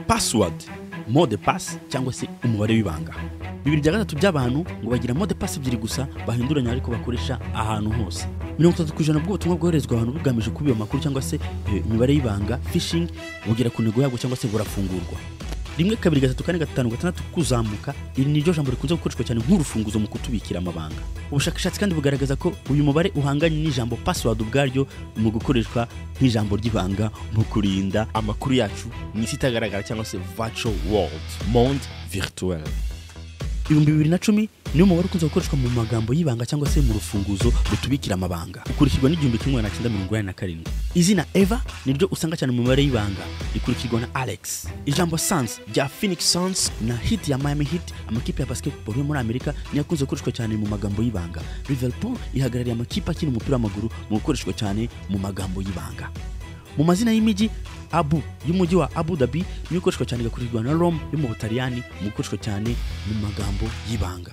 password, mot de passe cyangwa se umubare w'ibanga. 2/3 by'abantu ngo bagira mot de passe ebyiri gusa bahinduranya ariko bakoresha ahantu hose. 30% bw'ubutumwa bwoherezwa abantu bugamije kubiba amakuru cyangwa se imibare y'ibanga phishing bugera ku ntego yabwo cyangwa se burafungurwa. 1, 2, 3, 4, 5, 6 kuzamuka iri ni ryo jambo rikunze gukoreshwa cyane nk'urufunguzo mu kutubikira amabanga. Ubushakashatsi kandi bugaragaza ko uyu mubare uhanganye n'ijambo password ubwaryo mu gukoreshwa nk'ijambo ry'ibanga mu kurinda amakuru yacu mu isi itagaragara cyangwa se virtual world, monde virtuel. 2010 niyo mubare ukunze gukoreshwa mu magambo y'ibanga cyangwa se mu rufunguzo rutubikira amabanga, ukurikirwa n'1987. Izina Eva niryo usanga cyane mu mubare y'ibanga, ikurikirwa na Alex. Ijambo Suns rya Phoenix Suns na Heat ya Miami Heat, amakipe ya basketball yo muri Amerika, niyo akunze gukoreshwa cyane mu magambo y'ibanga. Liverpool ihagarariye amakipe akina umupira w'amaguru mu gukoreshwa cyane mu magambo y'ibanga. Mu mazina y'imijyi, Abu y'umujyi wa Abu Dhabi niyo ikoreshwa cyane, igakurikirwa na Rome yo mu Butaliyani mu gukoreshwa cyane mu magambo y'ibanga.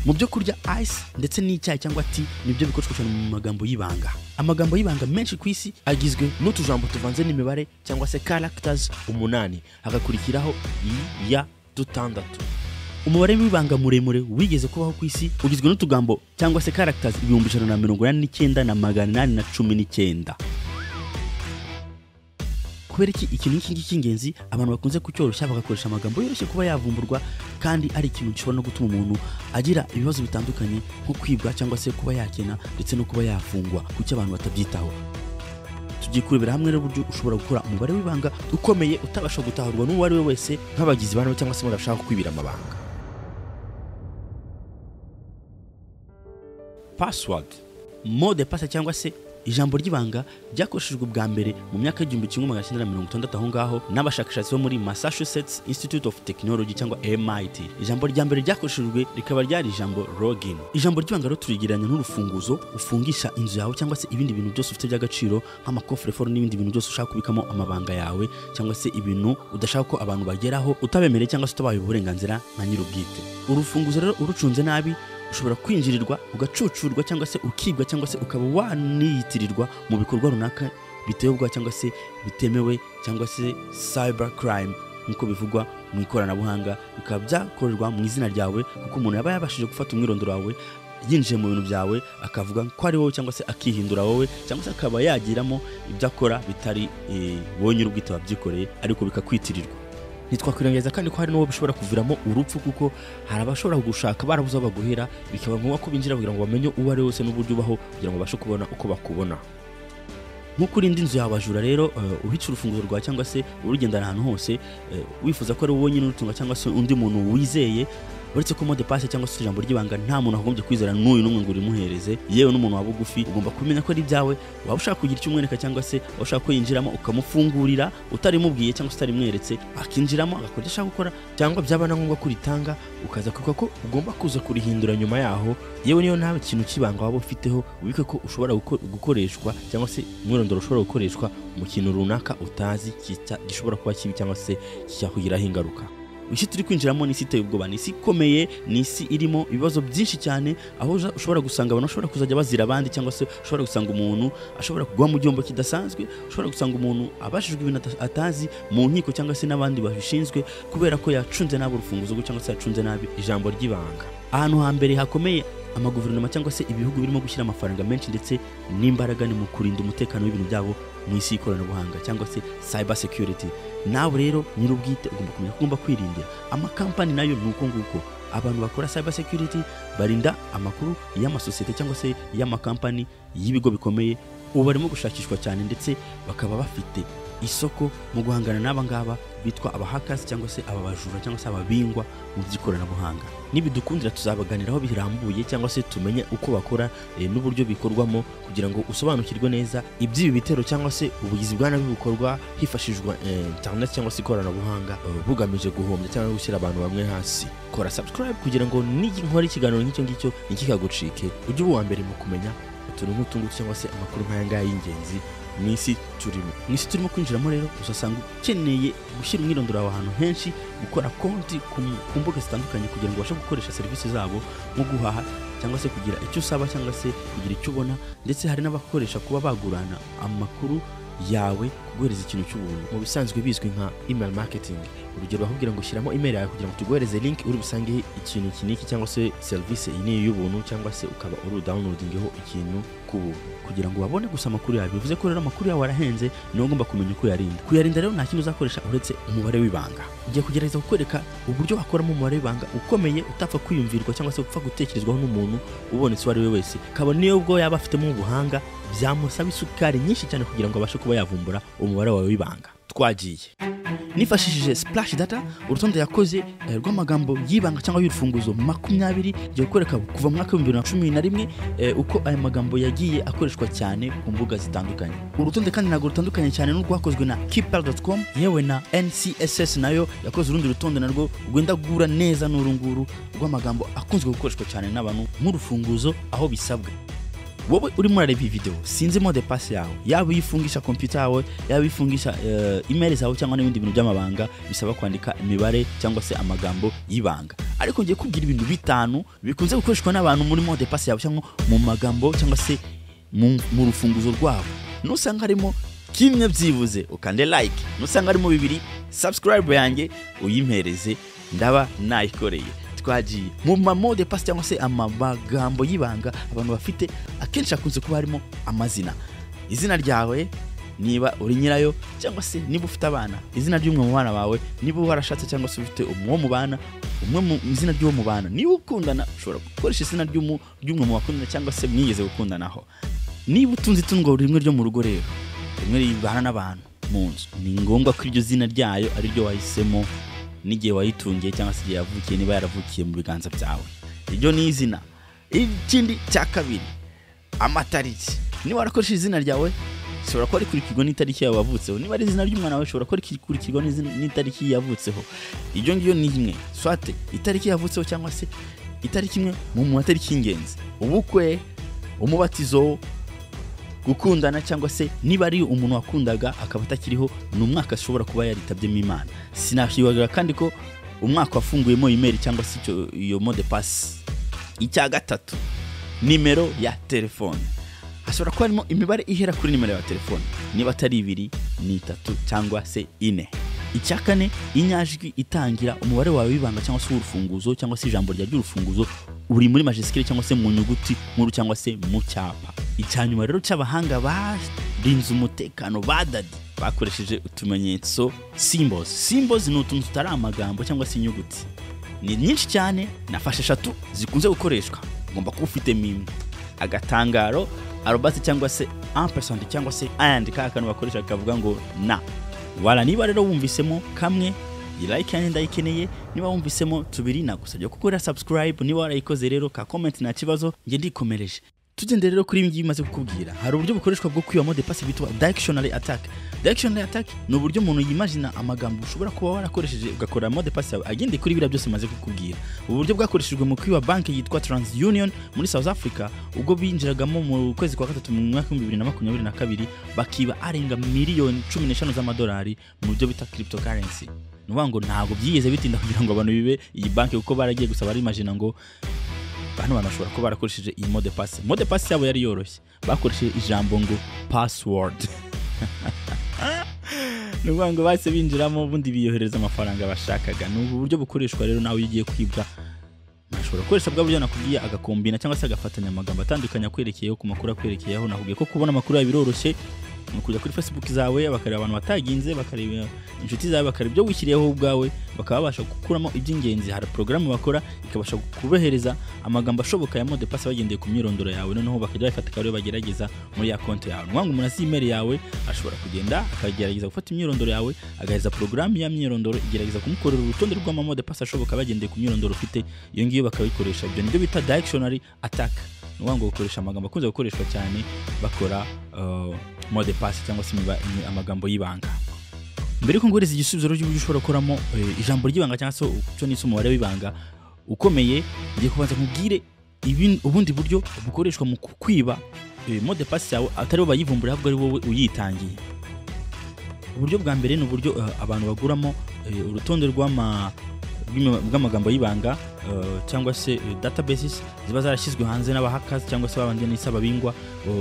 Mu byo kurya ice ndetse n'icyayi cyangwa tea nibyo bikoreshwa cyane mu magambo y'ibanga. Amagambo y'ibanga menshi ku isi agizwe n'utujambo tuvanze n'imibare cyangwa se characters 8, hagakurikiraho ya 6. Umubare w'ibanga muremure wigeze kubaho ku isi ugizwe n'utugambo cyangwa se characters 189,819. Kubera iki ikintu iki cy'ingenzi abantu bakunze kucyoroshya bagakoresha amagambo yoroshye kuba yavumburwa, kandi ari ikintu gishobora no gutuma umuntu agira ibibazo bitandukanye nko kwibwa cyangwa se kuba yakena ndetse no kuba yafungwa, kuko abantu batabyitaho. Tugiye kurebera hamwe n'uburyo ushobora gukora umubare w'ibanga ukomeye utabasha gutahurwa n'uwo ari we wese nk'abagizi bano cyangwa se barashaka kwibira amabanga. Password, mot de passe cyangwa se ijambo ry'ibanga ryakoreshejwe bwa mbere mu myaka y'1960 aho ngaho n'abashakashatsi bo muri Massachusetts Institute of Technology cyangwa MIT. Ijambo rya mbere ryakoreshejwe rikaba ryari ijambo login. Ijambo ry'ibanga rero turigiranya n'urufunguzo ufungisha inzu yawe cyangwa se ibindi bintu byose ufite by'agaciro nk'amakofre n'ibindi bintu byose ushaka kubikamo amabanga yawe, cyangwa se ibintu udashaka ko abantu bageraho utabemereye cyangwa se utabaye uburenganzira nka nyir'ubwite. Urufunguzo rero urucunze nabi ushobora kwinjirirwa, ugacucurwa cyangwa se ukibwa cyangwa se ukaba waniyitirirwa mu bikorwa runaka bitewe ubwa cyangwa se bitemewe cyangwa se cyber crime nkuko bivugwa mu ikoranabuhanga, bikaba byakorerwa mu izina ryawe kuko umuntu yaba yabashije gufata umwirondoro wawe yinjiye mu bintu byawe akavuga ko ari wowe cyangwa se akihindura wowe, cyangwa se akaba yagiramo ibyo akora bitari wowe nyir'ubwite wabyikoreye ariko bikakwitirirwa. Ntitwakwirengeza kandi ko hari n'uwo bishobora kuviramo urupfu kuko hari abashobora kugushaka barabuze aho baguhera, bikaba ngombwa ko binjira kugira ngo bamenye uwo ari wese n'uburyo ubaho kugira ngo babashe kubona uko bakubona. Nkuko urinda inzu yawe abajura rero uhica urufunguzo rwawe cyangwa se urugendana ahantu hose wifuza ko ari wowe nyine urutunga cyangwa se undi muntu wizeye, uretse ko mot de passe cyangwa se ijambo ry'ibanga nta muntu agombye kwizera n'uyu n'umwe ngo urimuhereze, yewe n'umuntu wa bugufi ugomba kumenya ko ari byawe. Waba ushaka kugira icyo umwereka cyangwa se ushaka ko yinjiramo ukamufungurira utarimubwiye cyangwa se utarimweretse, akinjiramo agakora icyo ashaka gukora, cyangwa byaba na ngombwa kuritanga ukaza kuvuga ko ugomba kuza kurihindura nyuma yaho. Yewe niyo nta kintu kibanga waba ufiteho ubike ko ushobora gukoreshwa cyangwa se umwirondoro ushobora gukoreshwa mu kintu runaka utazi gishobora kuba kibi cyangwa se cyakugiraho ingaruka. Isi turi kwinjiramo ni isi iteye ubwoba, ni isi ikomeye, ni isi irimo ibibazo byinshi cyane, aho ushobora gusanga abantu bashobora kuzajya bazira abandi, cyangwa se ushobora gusanga umuntu ashobora kugwa mu gihombo kidasanzwe, ushobora gusanga umuntu abashijwe ibintu atazi mu nkiko cyangwa se n'abandi babishinzwe kubera ko yacunze nabi urufunguzo cyangwa se yacunze nabi ijambo ry'ibanga. Ahantu hambere hakomeye amaguverinoma cyangwa se ibihugu birimo gushyira amafaranga menshi ndetse n'imbaraga ni mu kurinda umutekano w'ibintu byabo mu isi y'ikoranabuhanga cyangwa se cyber security. Nawe rero nyir'ubwite ugomba kumenya ko ugomba kwirindira. Amakampani nayo nuko nguko abantu bakora cyber security barinda amakuru y'amasosiyete cyangwa se y'amakampani y'ibigo bikomeye, ubu barimo gushakishwa cyane ndetse bakaba bafite isoko mu guhangana n'aba ngaba bitwa abahackers cyangwa se ababajura cyangwa se ababingwa mu by'ikoranabuhanga. Nibidukundira tuzabaganiraho birambuye cyangwa se tumenye uko bakora n'uburyo bikorwamo kugira ngo usobanukirwe neza iby'ibi bitero cyangwa se ubugizi bwa nabi bukorwa hifashishwa internet cyangwa se ikoranabuhanga bugamije guhombya cyangwa gushyira abantu bamwe hasi. Kora subscribe kugira ngo nkora ikiganiro nk'icyo ngicyo ntikikagucike, ujye uba mbere mu kumenya utuntu nk'utungu cyangwa se amakuru nk'aya ngaya y'ingenzi mwisi turimo kwinjiramo. Rero uzasanga ukeneye gushyira umwirondoro wawe ahantu henshi, gukora konti ku mbuga zitandukanye kugira ngo ubashe gukoresha serivisi zabo nko guhaha cyangwa se kugira icyo usaba cyangwa se kugira icyo ubona, ndetse hari n'abakoresha kuba bagurana amakuru yawe guhereza ikintu cy'ubuntu. mu bisanzwe bizwi nka email marketing. urugero bakubwira ngo shyiramo email yawe kugira ngo tuguhereze link uri busange ikintu kiniki cyangwa se service iyi y'ubuntu, cyangwa se ukaba uri downloadingeho ikintu ku kugira ngo babone gusa amakuru yawe. Bivuze ko rero amakuru yawe arahenze, niwo ugomba kumenya uko kuyarinda rero nta kintu uzakoresha uretse umubare w'ibanga. Ugiye kugerageza kukwereka uburyo wakoramo umubare w'ibanga ukomeye utapfa kwiyumvirwa cyangwa se upfa gutekerezwaho n'umuntu ubonetse uwo ari we wese, kabone niyo ubwo yaba afitemo ubuhanga byamusaba isukari nyinshi cyane kugira ngo abashe kuba yavumbura umubare wawe w'ibanga. Twagiye nifashishije splash data, urutonde yakoze rw'amagambo y'ibanga cyangwa y'urufunguzo 20 giye kwereka kuva mu mwaka wa 2011 uko aya magambo yagiye akoreshwa cyane ku mbuga zitandukanye. Urutonde kandi ntago rutandukanye cyane n'urwakozwe na keeper.com, yewe na NCSS nayo yakoze urundi rutonde narwo rwenda gura neza n'urunguru rw'amagambo akunzwe gukoreshwa cyane n'abantu nk'urufunguzo aho bisabwe. Wowe uri muri iyi video sinzi mode pass yawe, yaba uyifungisha computer yawe, yaba uyifungisha email zawe cyangwa n'ibindi bintu by'amabanga bisaba kwandika imibare cyangwa se amagambo y'ibanga. Ariko ngiye kubwira ibintu bitanu bikunze gukoreshwa n'abantu muri mode pass yawe cyangwa mu magambo cyangwa se mu rufunguzo rwabo. Nusanga harimo kimwe byibuze ukande like, nusanga harimo bibiri subscribe yanjye uyimpereze, ndaba nayikoreye. Twagiye mu mode pass cyangwa se amagambo y'ibanga abantu bafite akenshi akunze kuba harimo amazina, izina ryawe niba uri nyirayo, cyangwa se niba ufite abana, izina ry'umwe mu bana bawe, niba warashatse cyangwa se ufite umwe mu bana, umwe mu izina ry'uwo mu bana, niba ukundana ushobora gukoresha izina ry'umwe mu bakundana cyangwa se mwigeze gukundanaho. Niba utunze itungo rimwe ryo mu rugo rero, rimwe ribana n'abantu mu nzu, ni ngombwa ko iryo zina ryayo ari ryo wahisemo n'igihe wayitungiye cyangwa se igihe yavukiye, niba yaravukiye mu biganza byawe. Iryo ni izina. Ikindi cya kabiri, amatariki. Niba warakoresheje izina ryawe ushobora kuba rikurikirwa n'itariki yawe wavutseho, niba ari izina ry'umwana wawe ushobora kuba rikurikirwa n'itariki yavutseho. Iryo ngiyo ni imwe, swate itariki yavutseho cyangwa se itariki imwe mu matariki y'ingenzi: ubukwe, umubatizo, gukundana, cyangwa se niba ari umuntu wakundaga akaba atakiriho n'umwaka ashobora kuba yaritabyemo Imana. Sinashibagira kandi ko umwaka wafunguyemo email cyangwa se iyo mode pass. Icya gatatu, nimero ya telefone. Hashobora kuba harimo imibare ihera kuri nimero ya telefone, niba atari 2 ni 3 cyangwa se 4. Icya kane, inyajwi itangira umubare wawe w'ibanga cyangwa se urufunguzo cyangwa se ijambo rya ry'urufunguzo uri muri majuscule cyangwa se mu nyuguti nkuru cyangwa se mu cyapa. Icyanyuma rero cy'abahanga barinze umutekano badadi bakoresheje utumenyetso symbols ni utuntu tutari amagambo cyangwa se inyuguti. Ni nyinshi cyane, nafashe 3 zikunze gukoreshwa. Ugomba kuba ufite imwe: agatangaro, arobase cyangwa se ampersand cyangwa se and kakano bakoresha kavuga ngo na. Wala niba rero wumvisemo kamwe, like yanjye ndayikeneye. Niba wumvisemo 2 nagusabye gukora subscribe. Niba warayikoze rero ka comment nta kibazo, nge ndikomereje. Tugende rero kuri ibi maze kukubwira. Hari uburyo bukoreshwa bwo kwiba mode pass bitwa dictionary attack. Dictionary attack ni uburyo umuntu yimagina amagambo ushobora kuba warakoresheje ugakora mode pass yawe agende kuri bira byose maze kukubwira. Uburyo bwakoreshejwe mu kwiba banki yitwa TransUnion muri South Africa, ubwo binjiragamo mu kwezi kwa 3 mu mwaka 2022 bakiba arenga miliyoni 15 z'amadolari mu byo bita cryptocurrency. Nubango ntago byigeze bitinda kugira ngo abantu bibe iyi banki uko baragiye gusa barimagina ngo bano banashobora kuba barakoresheje iyi mode pass. Mode pass yabo yari yoroshye, bakoresheje ijambo ngo password. Nubango base binjiramo ubundi biyohereza amafaranga bashakaga. N'ubu buryo bukoreshwa rero nawe ugiye kwibwa. Nashobora gukoresha bwa buryo nakubwiye, agakombina cyangwa se agafatanya amagambo atandukanye akwerekeyeho ku makuru akwerekeyeho. Nakubwiye ko kubona amakuru yawe biroroshye, kujya kuri Facebook zawe bakareba abantu bataginze, bakareba inshuti zawe, bakareba ibyo wishyiriyeho ubwawe, bakaba babasha gukuramo iby'ingenzi. Hari program bakora ikabasha kubehereza amagambo ashoboka ya mode pass bagendeye ku myirondoro yawe, noneho bakajya bafata kare bagerageza muri ya konti yawe. Nwangu umuntu azi email yawe ashobora kugenda akagerageza gufata imyirondoro yawe, agaheza program ya myirondoro igerageza kumukorera urutonde rw'ama mode pass ashoboka bagendeye ku myirondoro ufite. Iyo ngiyo bakabikoresha. Ibyo nibyo bita dictionary attack. Nwangu gukoresha amagambo akunze gukoreshwa cyane bakora mode pass cyangwa se amagambo y'ibanga. Mbere ko ngoreza igisubizo ryo ushobora gukoramo ijambo ry'ibanga cyangwa se cyo ni umubare w'ibanga ukomeye, ngiye kubanza nkubwire ubundi buryo bukoreshwa mu kwiba mode pass yawe atari bo bayivumbura ahubwo ari wowe uyitangiye. Uburyo bwa mbere ni uburyo abantu baguramo urutonde bw'amagambo y'ibanga cyangwa se databases ziba zarashyizwe hanze n'abahakazi cyangwa se babandi n'isaba bingwa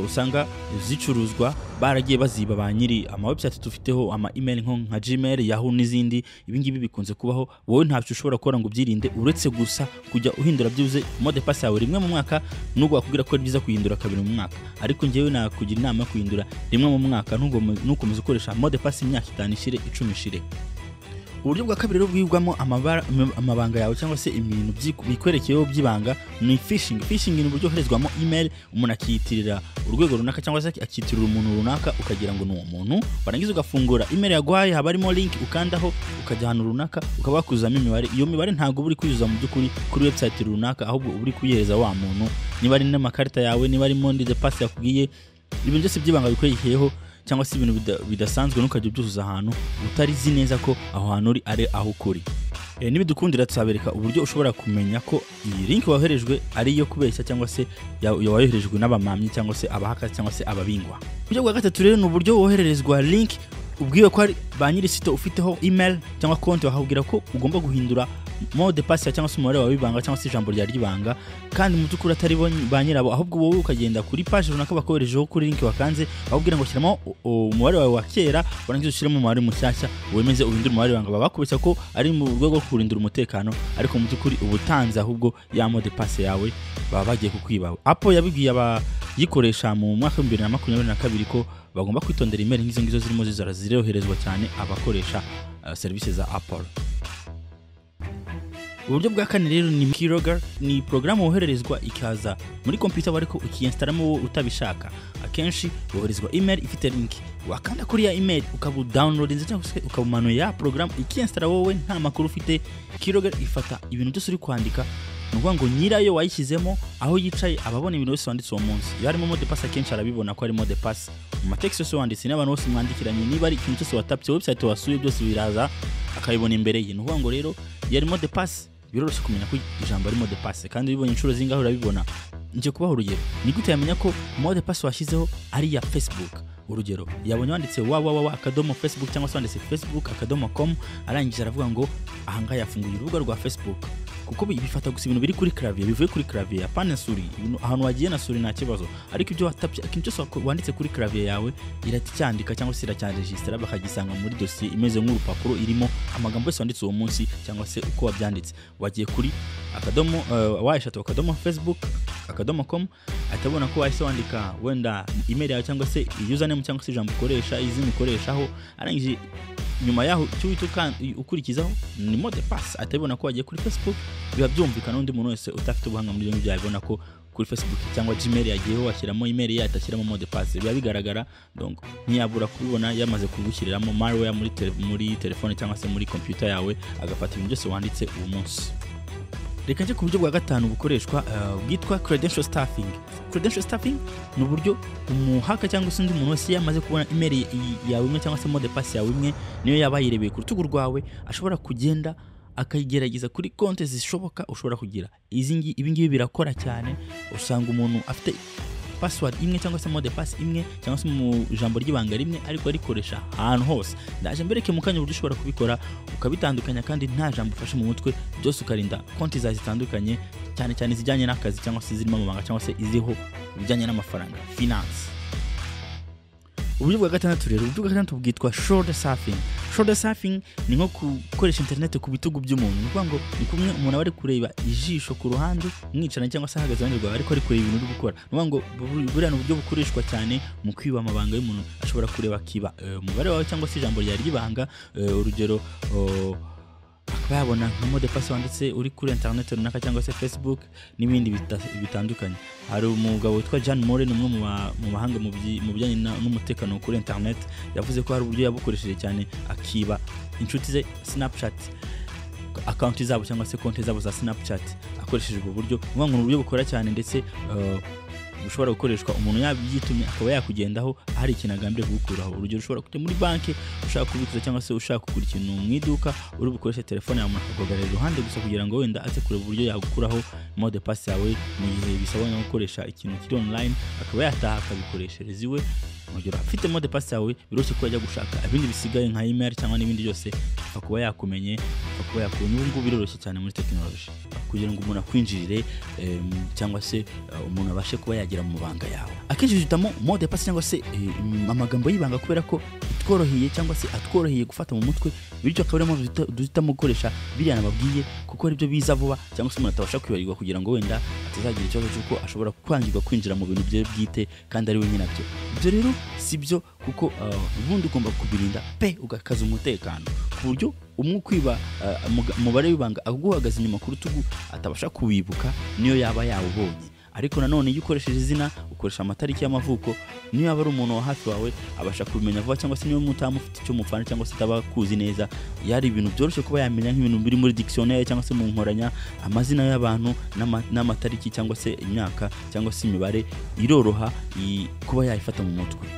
usanga zicuruzwa baragiye baziba ba nyiri website dufiteho ama email nka Gmail, Yahoo n'izindi. Ibingibi bikunze kubaho, wowe ntacyo ushobora gukora ngo byirinde uretse gusa kujya uhindura byuze mode pass yawe rimwe mu mwaka, nubwo wakubwira ko ari byiza kuyindura kabiri mu mwaka, ariko njyewe nakugira inama yo kuyindura rimwe mu mwaka, nukomeza ukoresha mode pass imyaka 5 ishire 10 ishire. Uburyo bwa kabiri rero bwibwamo amabanga yawe cyangwa se ibintu bikwerekeyeho by'ibanga ni phishing. Phishing ni uburyo herezwamo email umuntu akiyitirira urwego runaka cyangwa se akiyitirira umuntu runaka ukagira ngo ni uwo muntu, warangiza ugafungura email yaguhaye, haba harimo link ukandaho ukajya ahantu runaka ukaba wakuzamo imibare. Iyo mibare ntabwo uri kuyuza mu by'ukuri kuri website runaka, ahubwo uri kuyihereza wa muntu, niba ari n'amakarita yawe, niba ari monde de pass yakubwiye, ibintu byose by'ibanga bikwerekeyeho cyangwa se ibintu bidasanzwe nukajya ubyuzuza ahantu utarizi neza ko aho hantu uri ari aho ukuri. Nibidukundira tuzabereka uburyo ushobora kumenya ko iyi link waherejwe ari iyo kubeshya cyangwa se yawoherejwe n'abamamyi cyangwa se abahaka cyangwa se ababingwa. Uburyo bwa gatatu rero ni uburyo wohererezwa link ubwiwe ko ari ba nyiri site ufiteho email cyangwa konti, bakakubwira ko ugomba guhindura mode pass cyangwa se umubare wawe w'ibanga cyangwa se ijambo rya ry'ibanga, kandi mu by'ukuri atari ba nyirabo, ahubwo wowe ukagenda kuri page runaka bakoherejeho kuri link wakanze, bakubwira ngo shyiramo umubare wawe wa kera, warangiza ushyiremo umubare mushyashya wemeze uhindure umubare w'ibanga. Baba bakubeshya ko ari mu rwego rwo kurindira umutekano, ariko mu by'ukuri ubutanze ahubwo ya mode pass yawe baba bagiye kukwiba. Apple yabibwiye abayikoresha mu mwaka 2022 ko bagomba kwitondera email nk'izo ngizo zirimo ziroherezwa cyane abakoresha services za Apple. Uburyo bwa kane rero ni keylogger, ni program wohererezwa ikaza muri computer ariko ukiinstalamo utabishaka. Akenshi woherezwa email ifite link, wakanda kuri ya email ukabudownload cyangwa se ukabumanuye ya program ikiinstalla wowe nta makuru ufite. Keylogger ifata ibintu byose uri kwandika, nuvuga ngo nyirayo wayishyizemo aho yicaye ababona ibintu byose wanditse uwo munsi. Iyo harimo mode pass akenshi arabibona ko ari mode pass mu text yose wanditse, n'abantu bose mwandikiranye, niba ari ikintu cyose watapye website wasuye byose biraza akayibona imbere ye. Nuvuga ngo rero yari mode pass biroroshye kumenya ko ijambo ari mode pass, kandi bibonye inshuro zingaho urabibona. Nje kubaho urugero, ni gute yamenya ko mode pass washyizeho ari ya Facebook? Urugero, yabonye wanditse www.facebook cyangwa se wanditse facebook.com, arangije aravuga ngo ahanga yafunguye urubuga rwa Facebook, kuko bifata gusa ibintu biri kuri clavier, bivuye kuri clavier apana suri. Ahantu wagiye na suri nta kibazo, ariko ibyo watapye ikintu cyose wanditse kuri clavier yawe iraticyandika cyangwa se iracyanregistra, bakagisanga muri dossier imeze nk'urupapuro irimo amagambo yose wanditse uwo munsi cyangwa se uko wabyanditse. Wagiye kuri facebook.com atabona ko wahise wandika wenda email yawe cyangwa se username cyangwa se ijambo ukoresha, izina ukoreshaho, arangije nyuma yaho cyuwituka ukurikizaho ni mode pass. Atabona ko wagiye kuri Facebook, biba byumvikana undi muntu wese utafite ubuhanga muri ibyo byabona ko kuri Facebook cyangwa Gmail yagiyeho washyiramo email ye atashyiramo mode pass, biba bigaragara. Donc ntiyabura kubibona yamaze kugushyiriramo malware muri telefone cyangwa se muri computer yawe, agafata ibintu byose wanditse uwo munsi. Reka nje ku buryo bwa gatanu bukoreshwa bwitwa credential stuffing. Credential stuffing ni uburyo umuhaka cyangwa se undi muntu wese yamaze kubona email yawe imwe cyangwa se mode pass yawe imwe, niyo yaba yirebeye ku rutugu rwawe, ashobora kugenda akayigerageza kuri konti zishoboka ushobora kugira. Ibingibi birakora cyane, usanga umuntu afite password imwe cyangwa se mode pass imwe cyangwa se mu ijambo ry'ibanga rimwe, ariko arikoresha ahantu hose. Ndaje mbereke mu kanya uburyo ushobora kubikora ukabitandukanya, kandi nta jambo ufashe mu mutwe, byose ukarinda konti zawe zitandukanye, cyane cyane zijyanye n'akazi cyangwa se zirimo amabanga cyangwa se iziho bijyanye n'amafaranga, finance. Uburyo bwa gatandatu rero, uburyo bwa gatandatu bwitwa shoulder surfing. Shoulder surfing ni nko gukoresha internet ku bitugu by'umuntu. Ni ukuvuga ngo ni kumwe umuntu ari kureba ijisho ku ruhande mwicaranye cyangwa se ahagaze iruhande rwawe, ariko ari kureba ibintu uri gukora. Ni ukuvuga ngo buriya ni uburyo bukoreshwa cyane mu kwiba amabanga y'umuntu. Ashobora kureba akiba umubare wawe cyangwa se ijambo rya ry'ibanga. Urugero, akaba yabona nka mode pass wanditse uri kuri internet runaka cyangwa se Facebook n'ibindi bitandukanye. Hari umugabo witwa Muri, ni umwe mu bahanga mu bijyanye n'umutekano kuri internet, yavuze ko hari uburyo yabukoresheje cyane akiba inshuti ze Snapchat account zabo cyangwa se konti zabo za Snapchat akoresheje ubwo buryo. Ni uburyo bukora cyane, ndetse bushobora gukoreshwa umuntu yabyitumye akaba yakugendaho hari ikintu agambiriye kugukuraho. Urugero, ushobora kujya muri banki ushaka kubikuza cyangwa se ushaka kugura ikintu mu iduka, uri bukoreshe telefone yawe akakugarira iruhande gusa kugira ngo wenda aze kureba uburyo yagukuraho mode pass yawe mu gihe bisaba no gukoresha ikintu kiri online, akaba yataha akabikoreshereza iwe. Urugero, afite mode pass yawe biroroshye ko yajya gushaka ibindi bisigaye nka email cyangwa n'ibindi byose apfa kuba yakumenye, apfa kuba yakubonye. Ubu ngubu biroroshye cyane muri technology kugira ngo umuntu akwinjirire cyangwa se umuntu abashe kuba yagira mu mabanga yawe. Akenshi dutamo mode pass cyangwa se amagambo y'ibanga kubera ko tworoheye cyangwa se atworoheye gufata mu mutwe, bityo akaba ari duhitamo gukoresha biriya nababwiye kuko ari byo biza vuba cyangwa se umuntu atabasha kwibagirwa kugira ngo wenda atazagira ikibazo cy'uko ashobora kwangirwa kwinjira mu bintu bye bwite kandi ari we nyine byo. Ibyo rero si byo kuko ubundi ugomba kubirinda ugakaza umutekano ku buryo umukwiba umubare w'ibanga aguhagaze inyuma ku rutugu atabasha kuwibuka niyo yaba yawubonye. Ariko nanone iyo ukoresheje izina, ukoresha amatariki y'amavuko, niyo yaba ari umuntu wa hafi wawe abasha kubimenya vuba, cyangwa se niyo mutamufite icyo mupfana cyangwa se tabakuzi neza, yari ibintu byoroshye kuba yamenya nk'ibintu biri muri dictionnaire cyangwa se mu nkoranya, amazina y'abantu n'amatariki cyangwa se imyaka cyangwa se imibare iroroha kuba yayifata mu mutwe.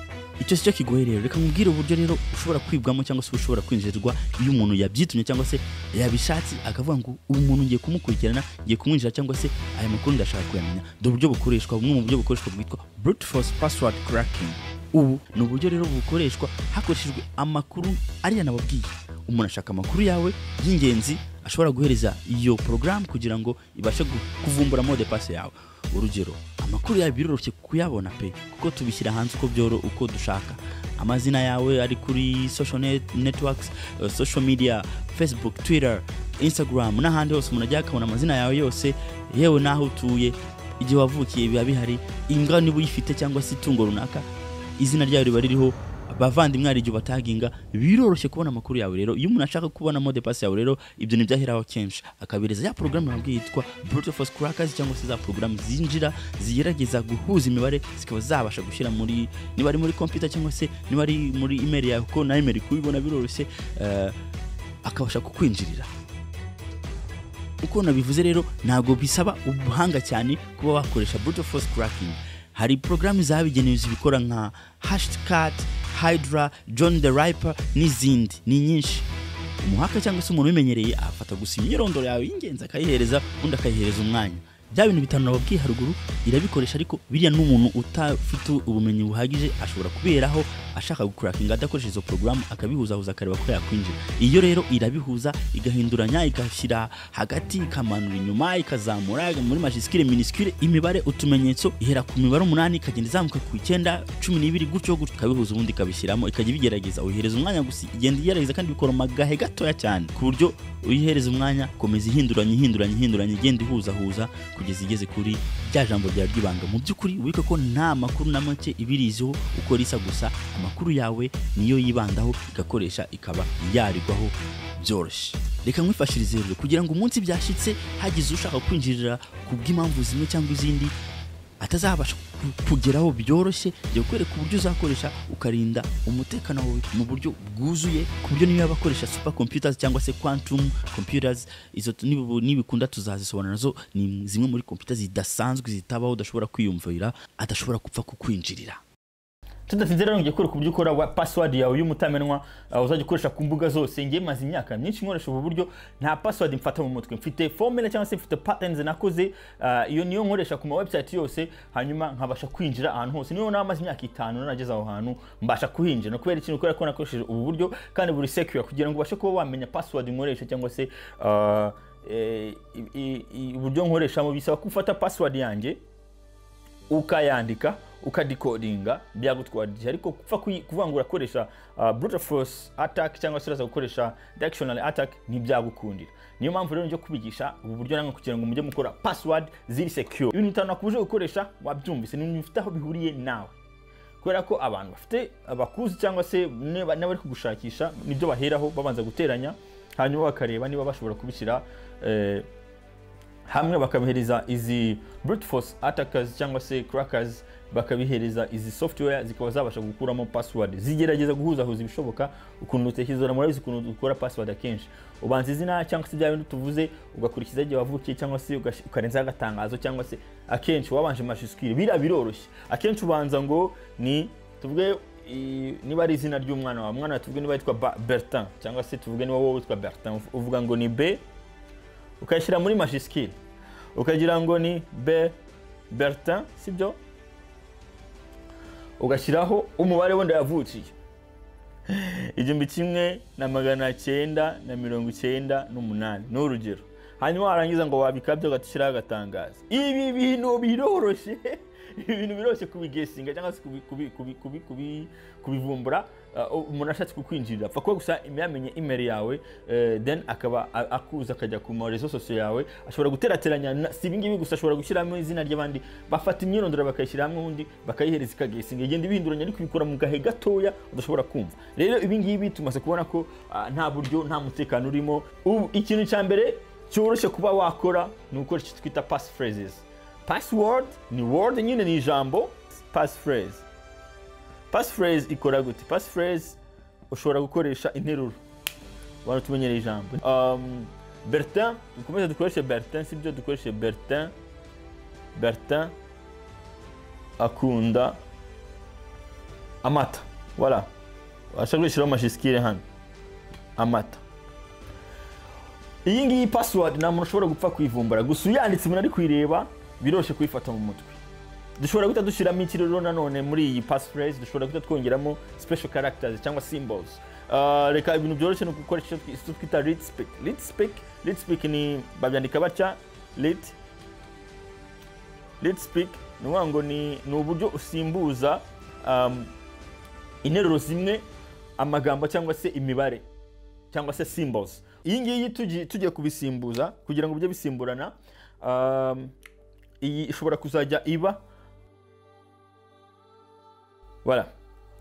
Icyo cyo kigoye rero, reka nkubwire uburyo rero ushobora kwibwamo cyangwa se ushobora kwinjirirwa iyo umuntu yabyitumye cyangwa se yabishatse akavuga ngo ubu muntu ngiye kumukurikirana, ngiye kumwinjira cyangwa se aya makuru ndashaka kuyamenya. Dore uburyo bukoreshwa, bumwe mu buryo bukoreshwa bwitwa brute force password cracking. Ubu ni uburyo rero bukoreshwa hakoreshejwe amakuru ariya nababwiye. Umuntu ashaka amakuru yawe y'ingenzi ashobora guhereza iyo program kugira ngo ibashe kuvumbura mode pass yawe. Urugero, amakuru yawe biroroshye kuyabona kuko tubishyira hanze uko dushaka. Amazina yawe ari kuri social networks, social media, Facebook, Twitter, Instagram n'ahandi hose umuntu ajya akabona amazina yawe yose, yewe naho utuye, igihe wavukiye biba bihari, imbwa niba uyifite cyangwa se itungo runaka, izina ryawe riba ririho, abavandimwe ari igihe bataginga. Biroroshye kubona amakuru yawe rero. Iyo umuntu ashaka kubona mode pass yawe rero, ibyo ni byaheraho kenshi akabireza ya program nabwiye yitwa brute force crackers cyangwa se za program zinjira zigerageza guhuza imibare zikaba zabasha gushyira muri, niba ari muri computer cyangwa se niba ari muri email yawe, ko na email kubibona biroroshye, akabasha kukwinjirira. Uko nabivuze rero, ntago bisaba ubuhanga cyane kuba wakoresha brute force cracking. Hari program zabigenewe zibikora nka Hashcat, Hydra, John the Ripper n'izindi ni nyinshi. Umuhaka cyangwa se umuntu ubimenyereye afata gusa imyirondoro yawe y'ingenzi akayihereza, undi akayihereza umwanya. Bya bintu bitanu nababwiye haruguru irabikoresha, ariko biriya n'umuntu utafite ubumenyi buhagije ashobora kuberaho ashaka gucrackinga adakoresha izo program, akabihuza akareba ko yakwinjira. Iyo rero irabihuza igahinduranya, igashyira hagati, ikamanura inyuma, ikazamura muri majuscule minuscule, imibare utumenyetso ihera ku mibare 8 ikagenda izamuka ku 9, 12 gutyo ikabihuza, ubundi ikabishyiramo, ikajya bigerageza. Uyihereza umwanya gusa, igenda igerageza kandi bikora magahe gatoya cyane ku buryo uyihereza umwanya, komeza ihinduranya igenda ihuza kugeza igeze kuri rya jambo rya ryibanga. Mu by'ukuri ubike ko nta makuru na make ibiriziho, uko risa gusa amakuru yawe niyo yibandaho, igakoresha ikaba yarigwaho byoroshye. Reka nkwifashirize rero kugira ngo umunsi byashitse hagize ushaka kwinjirira ku bw'impamvu zimwe cyangwa izindi atazabasha kugeraho byoroshye, yo kwereka uburyo uzakoresha ukarinda umutekano wawe mu buryo bwuzuye, ku buryo niyo yabakoresha super computers cyangwa se quantum computers. Izo nibikunda tuzazisobanura, nazo ni zimwe muri computers zidasanzwe zitabaho udashobora kwiyumvira, adashobora gupfa kukwinjirira. Tudatinze rero ngiye kwereka uburyo ukora password yawe y'umutamenwa, uzajya ukoresha ku mbuga zose. Ngiye maze imyaka myinshi nkoresha ubu buryo, nta password mfata mu mutwe, mfite formula cyangwa se mfite patterns nakoze, iyo niyo nkoresha ku ma website yose, hanyuma nkabasha kwinjira ahantu hose. Niyo namaze imyaka 5 narageze aho hantu mbasha kuhinjira, no kubera ikintu ukora ko nakoresheje ubu buryo kandi buri secure, kugira ngo ubashe kuba wamenya password nkoresha cyangwa se uburyo nkoresha mu bisaba gufata password yanjye ukayandika ukadecodinga byagutwarije. Ariko kupfa kuvangura koresha brute force attack cyangwa se uraza gukoresha dictionary attack ntibyagukundira. Niyo mpamvu rero njye kubigisha ubu buryo nange kugira ngo mujye mukora password ziri secure. Ibintu bitanu nakubuje gukoresha wabyumvise, ni bifite aho bihuriye nawe, kubera ko abantu bafite abakuzi cyangwa se n'abari kugushakisha nibyo baheraho babanza guteranya, hanyuma bakareba niba bashobora kubishyira hamwe, bakabihereza izi brute force attackers cyangwa se crackers, bakabihereza izi software zikaba zabasha gukuramo password. Zigerageza guhuzahuza ibishoboka, ukuntu utekizora murabizi ukuntu ukora password akenshi ubanza izina cyangwa se byawe tuvuze, ugakurikiza igihe wavukiye cyangwa se ukarenza agatangazo, cyangwa se akenshi wabanje majuscule. Biroroshye, akenshi ubanza ngo ni tuvuge niba ari izina ry'umwana wa mwana, tuvuge niba yitwa Bertin cyangwa se tuvuge niba wowe witwa Bertin, uvuga ngo ni B ukayishyira muri majuscule, ukagira ngo ni B Bertin, sibyo, ugashyiraho umubare wenda yavukiye, igihumbi kimwe na magana cyenda na mirongo icyenda n'umunani ni urugero. Hanyuma warangiza ngo wabikabyo ugatushyiraho agatangaza. Ibi bintu biroroshye, ibintu biroroshye kubigesinga cyangwa se kubivumbura. Umuntu ashatse kukwinjirira apfa kuba gusa yamenye email yawe, then akaba akuza akajya ku marezo sosiyo yawe, ashobora guterateranya si ibingibi gusa, ashobora gushyiramo izina ry'abandi, bafata imyirondoro bakayishyira hamwe undi bakayihereza ikagesinga, igenda ibinduranya ariko bikora mu gahe gatoya udashobora kumva. Rero ibingibi tumaze kubona ko nta buryo, nta mutekano urimo. Ikintu cya mbere cyoroshye kuba wakora ni ukoresha icyo twita passphrases. Password ni word nyine, ni ijambo. Passphrase, passphrase ikora gute? Passphrase ushobora gukoresha interuro, abantu tumenyereye ijambo. Bertin, dukomeze dukoreshe Bertin, sibyo? Dukoreshe Bertin. Bertin akunda amata. Voilà, ashaka gushyiraho amajiscire hano, amata. Iyi ngiyi password nta muntu ushobora gupfa kuyivumbura, gusa uyanditse umuntu ari kuyireba biroroshye kuyifata mu mutwe. Dushobora guhita dushyiramo ikiriro nanone muri iyi passphrase, dushobora guhita twongeramo special characters cyangwa symbols. Reka ibintu byoroshye no gukoresha icyo twita read speak. Read speak ni babyandika batya, read speak ni ngo ni uburyo usimbuza interuro zimwe, amagambo cyangwa se imibare cyangwa se symbols. Iyi ngiyi tugiye kubisimbuza kugira ngo bijye bisimburana. Iyi ishobora kuzajya iba, voilà,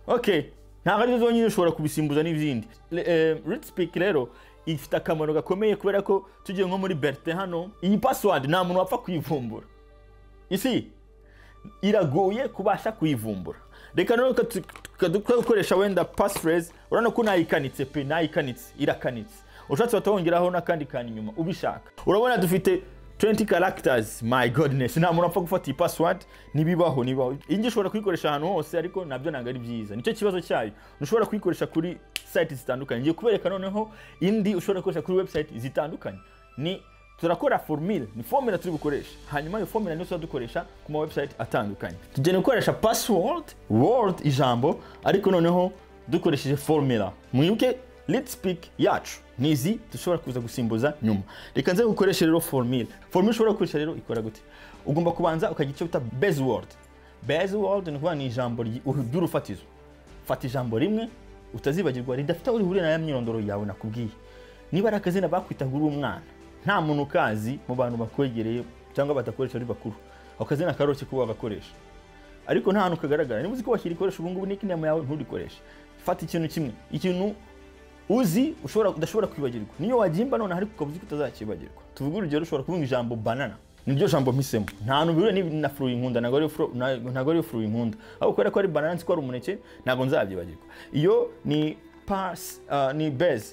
okay, ntabwo ari zonyine ushobora kubisimbuza n'ibindi. Read speak rero ifite akamaro gakomeye kubera ko tugiye nko muri Bertin hano, iyi password nta muntu wapfa kuyivumbura. Isi iragoye kubasha kuyivumbura. Reka rero dukoresha wenda passphrase, urabona ko nayikanitse pe, nayikanitse, irakanitse. Ushatse watongeraho n'akandi kantu inyuma ubishaka. Urabona dufite 20 characters. My goodness, nta muntu apfa gufata iyi password, nibibaho. Iyi ushobora kuyikoresha ahantu hose, ariko nabyo ntabwo ari byiza. Nicyo kibazo cyayo. Ushobora kuyikoresha kuri site zitandukanye. Ngiye kubereka noneho indi ushobora gukoresha kuri website zitandukanye. Turakora formula, ni formula turi gukoresha. Hanyuma iyo formula niyo dukoresha ku ma website atandukanye. Tugende gukoresha password, word, ijambo, ariko noneho dukoresheje formula. Mwibuke read speak yacu nizi dushobora kuza gusimbuza nyuma. Reka nze gukoresha rero formula. Formula ushobora gukoresha rero ikora gute? Ugomba kubanza ukagira icyo bita base word. Base word ni kuvuga ni ijambo ry'urufatizo. Fata ijambo rimwe utazibagirwa, ridafite aho rihuriye na ya myirondoro yawe nakubwiye. Niba ari akazina bakwitaga uri umwana, nta muntu kazi mu bantu bakwegereye cyangwa batakoresha ari bakuru, ako kazina karoroshye kuba bagakoresha, ariko nta hantu kagaragara. Niba uzi ko washyira ikoresha ubu ngubu nickname yawe ntudikoreshe. Fata ikintu kimwe, ikintu uzi udashobora kwibagirwa, niyo wagimba none ariko ukabuzi ko utazakibagirwa. Tuvuga urugero, ushobora kuvuga ijambo banana, niryo jambo mpisemo, nta hantu biriwe na fruit inkunda, ntago ari fruit inkunda, aho kubera ko ari banana nzi ko ari umuneke ntago nzabyibagirwa. Iyo ni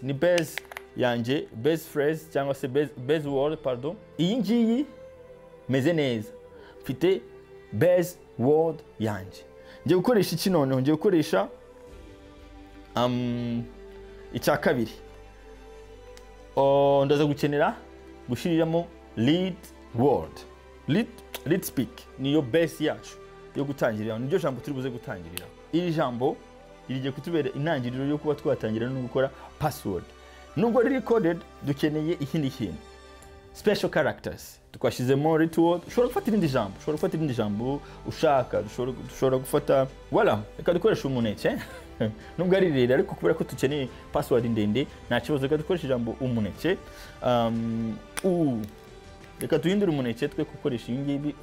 ni base yanjye, base phrase cyangwa se base word, pardon. Iyi ngiyi meze neza, mfite base word yanjye. Ngiye gukoresha iki noneho? Ngiye gukoresha icya kabiri. Ndaza gukenera gushiriramo lead word. Lead speak niyo base yacu yo gutangirira, niryo jambo turi buze gutangirira. Iri jambo rigiye kutubera intangiriro yo kuba twatangira no gukora password. Nubwo riri coded, dukeneye ikindi kintu, special characters. Tukashizemo lead word. Ushobora gufata irindi jambo, ushaka. Dushobora gufata, voilà, reka dukoresha umuneke. Nubwo ari rero ariko kubera ko dukeneye password ndende, nta kibazo, reka dukoresha ijambo umuneke. Reka duhindure umuneke twe gukoresha iyi ngibi,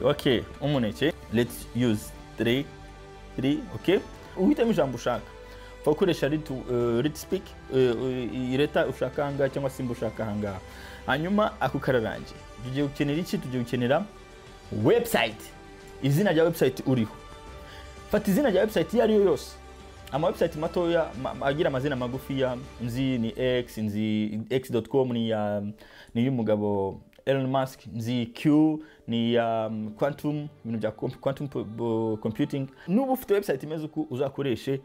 okay, umuneke. Let's use 3, okay. Uhitamo ijambo ushaka, ukoresha read speak, ireta ushaka hanga cyangwa simba ushaka hanga. Hanyuma ako kararangiye, tugiye gukenera iki? Tugiye gukenera website, izina rya website uriho. Fata izina rya website iyo ari yo yose. Ama website matoya agira amazina magufiya, nzi ni X, nzi x.com ni y'umugabo Elon Musk, nzi Q ni quantum, ibintu bya quantum computing. Nubu ufite website imeze uko uzakoreshe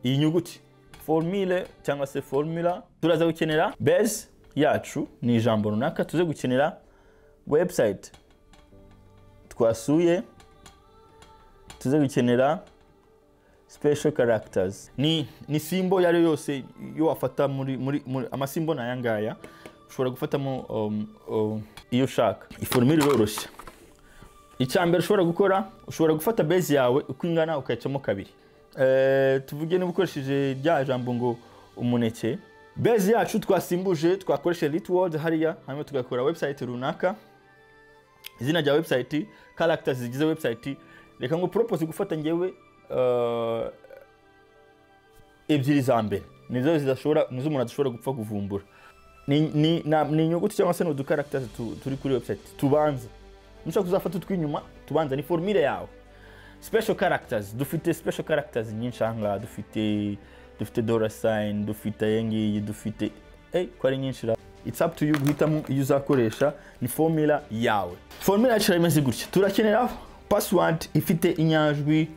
iyi nyuguti formula cyangwa se formula. Turaza gukenera base yacu ni ijambo runaka, tuze gukenera website twasuye, tuze gukenera special characters. Ni symbol yari yose yo wafata muri amasimbo na yangaya ushobora gufatamo iyo ushaka. Iformule iroroshye. Icyambere ushobora gukora, ushobora gufata base yawe uko ingana ukayicamo kabiri. Tuvuge niba ukoresheje rya jambo ngo umuneke, base yacu twasimbuje twakoresha lit word hariya, hanyuma tugakora website runaka, izina rya website, characters zigize website. Reka ngo propose gufata ngewe ebyiri za mbere nizo umuntu adashobora gupfa kuvumbura. Ni inyuguti cyangwa se no characters turi kuri website tubanza. Nushaka kuzafata utwinyuma tubanza ni formule yawe. Special characters, dufite special characters nyinshi hanga, dufite dollar sign, dufite yengi, dufite ko ari nyinshi. It's up to you guhitamo iyo uzakoresha. Ni formula yawe. Formula yacu imeze gutya. Turakenera password ifite inyajwi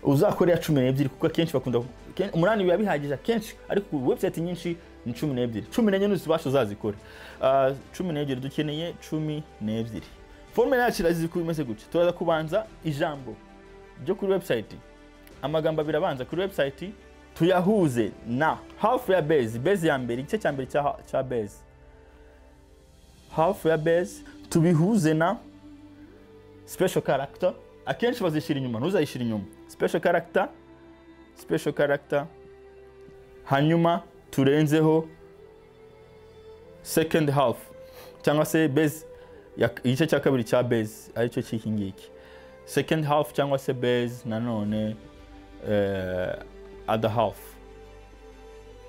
uzakorera 12 kuko kenshi bakunda umunani biba bihagije kenshi, ariko website nyinshi ni 12. 14 n'uzibasha uzazikora. 12 dukeneye 12. Formula yacu irazi ko imeze gutya. Turaza kubanza ijambo ryo kuri website. Amagambo birabanza kuri website tuyahuze na half ya base ya mbere, igice cya mbere cya base. Half ya base tubihuze na special character. Akenshi bazishira inyuma, ntuzayishira inyuma. Special character. Hanyuma turenzeho second half cyangwa se base igice cya kabiri cya base, aricyo cyiki ngiki. Second half cyangwa se base nanone other half.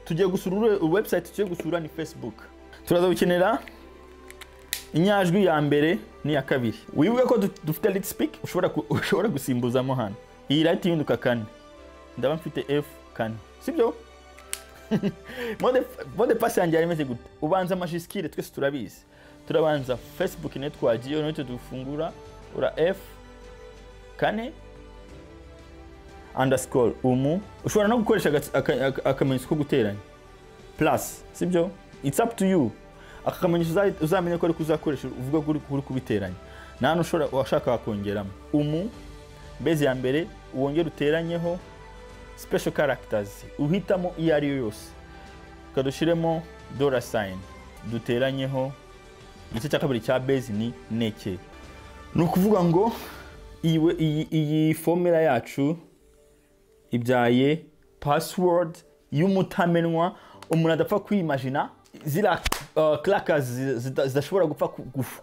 Tugiye gusura website, tugiye gusura ni Facebook. Turaza gukenera inyajwi ya mbere ni ya kabiri. Wibuke ko dufite let's speak ushobora gusimbuzamo hano. Iyi right yinduka kane. Ndaba mfite F kane. Sibyo? Mode pass yanjye yarimeze gute. Ubanza majiskire twese turabizi. Turabanza Facebook net twagiye no dufungura ura F kane underscore ushobora no gukoresha akamenyetso ko guteranya plus, sibyo? It's up to you. Akamenyetso uzamenye ko ari kuzakoresha uvuga kuri kubiteranya. Nano ushobora washaka wakongeramo base ya mbere uwongera uteranyeho special characters uhitamo iyo ari yo yose. Kadushiremo dollar sign duteranyeho igice cya kabiri cya base ni neke. Nukuvuga ngo iyi formula yacu ibyaye password y'umutamenwa. Umuntu adapfa kwimagina zira clackers zidashobora gupfa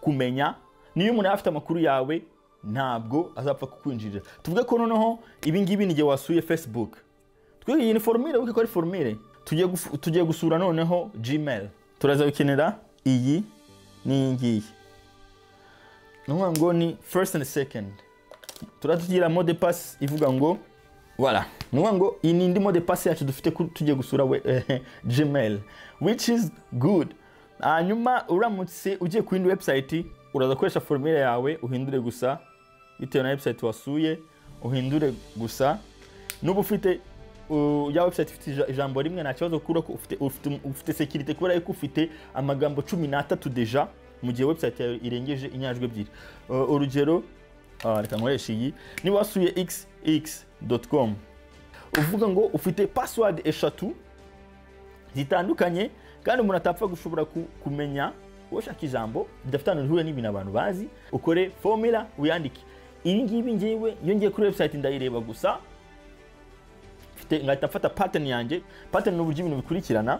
kumenya. Niyo umuntu afite amakuru yawe ntabwo azapfa kukwinjirira. Tuvuge ko noneho ibi ngibi nige wasuye Facebook. Twige iyi ni formule, uko ari formule. Tugiye gusura noneho Gmail. Turaza gukenera iyi ni ngiyi. Nuvuga ngo ni first and second. Turatugira mode pass ivuga ngo voilà. Nuvuga ngo iyi ni indi mode pass yacu dufite tugiye gusura Gmail, which is good. Hanyuma uramutse ugiye ku website uraza koresha formula yawe uhindure gusa bitewe na website wasuye, uhindure gusa. Nubu ufite ya website ifite ijambo rimwe nta kibazo kura ko ufite security kubera yuko ufite amagambo 13 deja mu gihe website yawe irengeje inyajwe ebyiri. Urugero reka nkoresha iyi. Niba wasuye xx.com uvuga ngo ufite password eshatu zitandukanye kandi umuntu atapfa gushobora kumenya ushaka ijambo bidafitana uruhure n'ibintu abantu bazi. Ukore formula uyandike. Ibi ngibi ngewe iyo ngiye kuri website ndayireba gusa ngahita mfata pattern yanjye. Pattern n'uburyo ibintu bikurikirana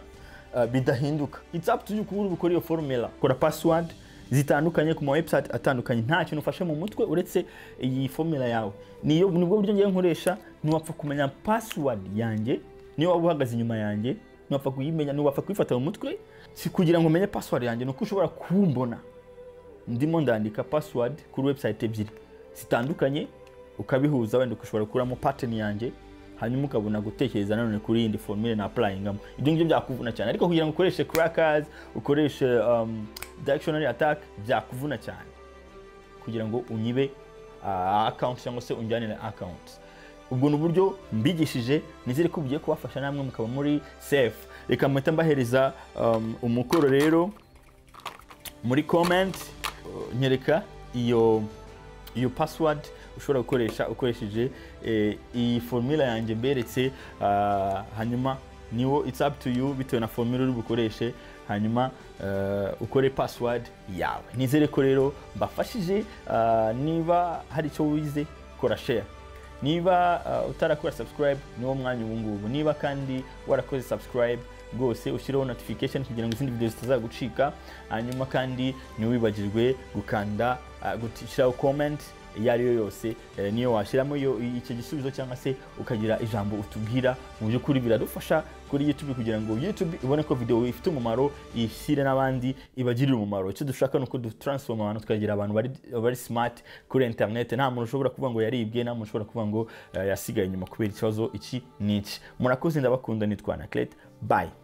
bidahinduka. It's up to you kubura gukora iyo formula. Kora password zitandukanye ku ma website atandukanye, nta kintu ufashe mu mutwe uretse iyi formula yawe. Nibwo buryo ngiye nkoresha. Niwapfa kumenya password yanjye, niyo waba uhagaze inyuma yanjye, niwapfa kuyimenya, niwapfa kuyifata mu mutwe. Si kugira ngo umenye password yanjye nuko ushobora kumbona ndimo ndandika password kuri website ebyiri zitandukanye, ukabihuza wenda ushobora kuramo pattern yanjye, hanyuma ukabona gutekereza nanone kuri indi formule na applyingamo. Ibyo ngibyo byakuvuna cyane, ariko kugira ngo ukoreshe crackers, ukoreshe dictionary attack byakuvuna cyane kugira ngo unyibe account cyangwa se unjyane na account. Ubwo n'uburyo mbigishije, nizere ko bugiye kubafasha namwe mukaba muri safe. Reka mpita mbahereza umukoro rero muri comment nyereka iyo password ushobora gukoresha ukoresheje iyi formula yanjye mberetse, hanyuma niwo it's up to you bitewe na formula uri bukoreshe, hanyuma ukore password yawe. Nizere ko rero mbafashije. Niba hari icyo wize kora share, niba utarakora subscribe niwo mwanya ubu ngubu, niba kandi warakoze subscribe rwose ushyireho notification kugira ngo izindi video zitazagucika, hanyuma kandi ntiwibagirwe gukanda gushyiraho comment iyo ari yo yose, niyo washyiramo icyo gisubizo cyangwa se ukagira ijambo utubwira. Mu by'ukuri biradufasha kuri YouTube kugira ngo YouTube ibone ko video ifite umumaro, ishyire n'abandi ibagirira umumaro. Icyo dushaka nuko dutransform abantu tukagira abantu bari smart kuri internet. Nta muntu ushobora kuvuga ngo yaribwe, nta muntu ushobora kuvuga ngo yasigaye inyuma kubera ikibazo iki n'iki. Murakoze, ndabakunda, nitwa Naklet. Bye.